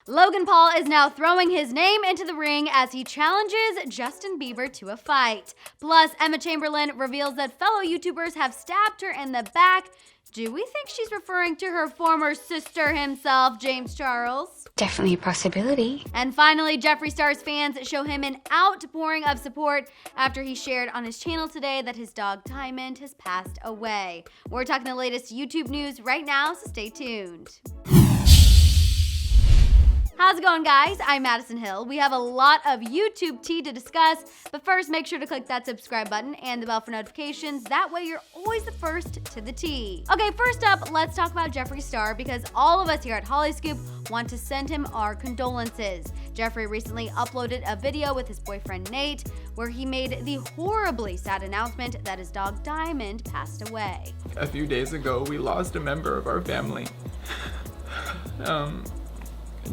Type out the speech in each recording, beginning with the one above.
Logan Paul is now throwing his name into the ring as he challenges Justin Bieber to a fight. Plus, Emma Chamberlain reveals that fellow YouTubers have stabbed her in the back. Do we think she's referring to her former sister himself, James Charles? Definitely a possibility. And finally, Jeffree Star's fans show him an outpouring of support after he shared on his channel today that his dog Diamond has passed away. We're talking the latest YouTube news right now, so stay tuned. How's it going, guys? I'm Madison Hill. We have a lot of YouTube tea to discuss, but first make sure to click that subscribe button and the bell for notifications. That way you're always the first to the tea. Okay, first up, let's talk about Jeffree Star because all of us here at Hollyscoop want to send him our condolences. Jeffree recently uploaded a video with his boyfriend Nate where he made the horribly sad announcement that his dog Diamond passed away. A few days ago, we lost a member of our family.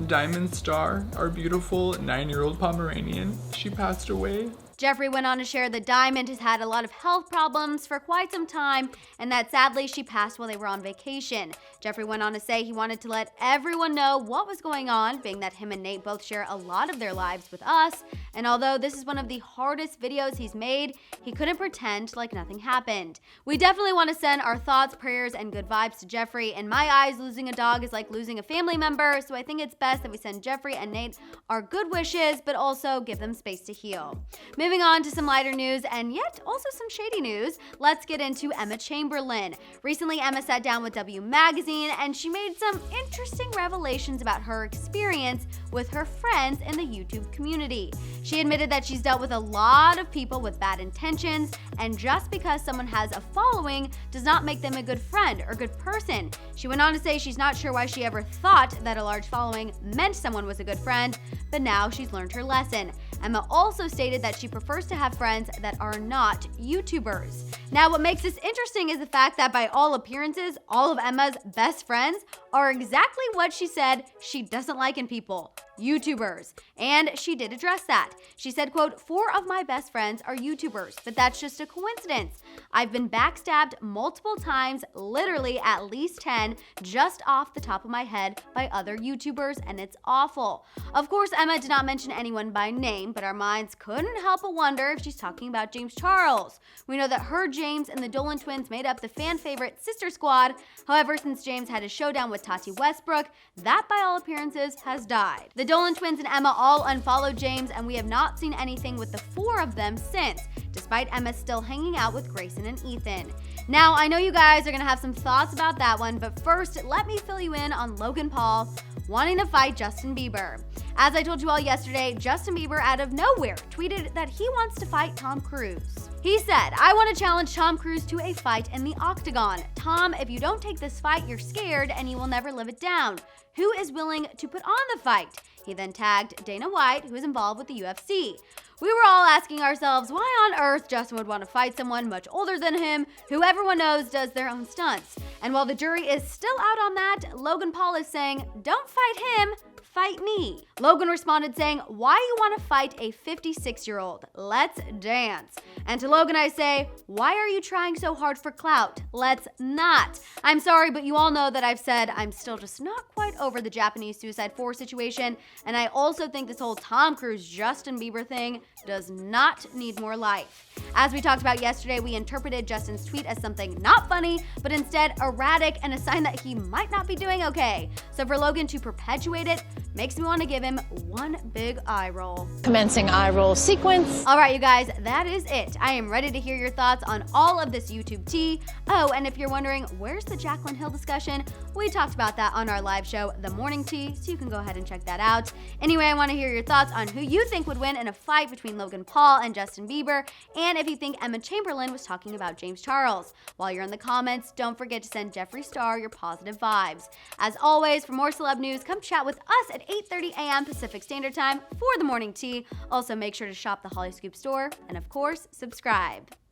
Diamond Star, our beautiful 9-year-old Pomeranian, she passed away. Jeffree went on to share that Diamond has had a lot of health problems for quite some time and that sadly she passed while they were on vacation. Jeffree went on to say he wanted to let everyone know what was going on, being that him and Nate both share a lot of their lives with us, and although this is one of the hardest videos he's made, he couldn't pretend like nothing happened. We definitely want to send our thoughts, prayers, and good vibes to Jeffree. In my eyes, losing a dog is like losing a family member, so I think it's best that we send Jeffree and Nate our good wishes, but also give them space to heal. Moving on to some lighter news and yet also some shady news, let's get into Emma Chamberlain. Recently, Emma sat down with W Magazine and she made some interesting revelations about her experience with her friends in the YouTube community. She admitted that she's dealt with a lot of people with bad intentions, and just because someone has a following does not make them a good friend or good person. She went on to say she's not sure why she ever thought that a large following meant someone was a good friend, but now she's learned her lesson. Emma also stated that she prefers to have friends that are not YouTubers. Now, what makes this interesting is the fact that by all appearances, all of Emma's best friends are exactly what she said she doesn't like in people: YouTubers. And she did address that. She said, quote, 4 of my best friends are YouTubers, but that's just a coincidence. I've been backstabbed multiple times, literally at least 10, just off the top of my head by other YouTubers, and it's awful. Of course, Emma did not mention anyone by name, but our minds couldn't help but wonder if she's talking about James Charles. We know that her, James, and the Dolan twins made up the fan favorite Sister Squad. However, since James had his showdown with Tati Westbrook, that by all appearances has died. The Dolan twins and Emma all unfollowed James, and we have not seen anything with the 4 of them since, despite Emma still hanging out with Grayson and Ethan. Now, I know you guys are gonna have some thoughts about that one, but first, let me fill you in on Logan Paul wanting to fight Justin Bieber. As I told you all yesterday, Justin Bieber out of nowhere tweeted that he wants to fight Tom Cruise. He said, "I want to challenge Tom Cruise to a fight in the octagon. Tom, if you don't take this fight, you're scared and you will never live it down. Who is willing to put on the fight?" He then tagged Dana White, who is involved with the UFC. We were all asking ourselves why on earth Justin would want to fight someone much older than him, who everyone knows does their own stunts. And while the jury is still out on that, Logan Paul is saying, "Don't fight him, fight me." Logan responded saying, "Why you want to fight a 56-year-old? Let's dance." And to Logan I say, why are you trying so hard for clout? Let's not. I'm sorry, but you all know that I've said I'm still just not quite over the Japanese Suicide 4 situation, and I also think this whole Tom Cruise Justin Bieber thing does not need more life. As we talked about yesterday, we interpreted Justin's tweet as something not funny, but instead erratic and a sign that he might not be doing okay. So for Logan to perpetuate it makes me want to give him one big eye roll. Commencing eye roll sequence. All right, you guys, that is it. I am ready to hear your thoughts on all of this YouTube tea. Oh, and if you're wondering, where's the Jaclyn Hill discussion? We talked about that on our live show, The Morning Tea, so you can go ahead and check that out. Anyway, I want to hear your thoughts on who you think would win in a fight between Logan Paul and Justin Bieber, and if you think Emma Chamberlain was talking about James Charles. While you're in the comments, don't forget to send Jeffree Star your positive vibes. As always, for more celeb news, come chat with us at 8:30 a.m. Pacific Standard Time for The Morning Tea. Also, make sure to shop the Hollyscoop store, and of course, subscribe.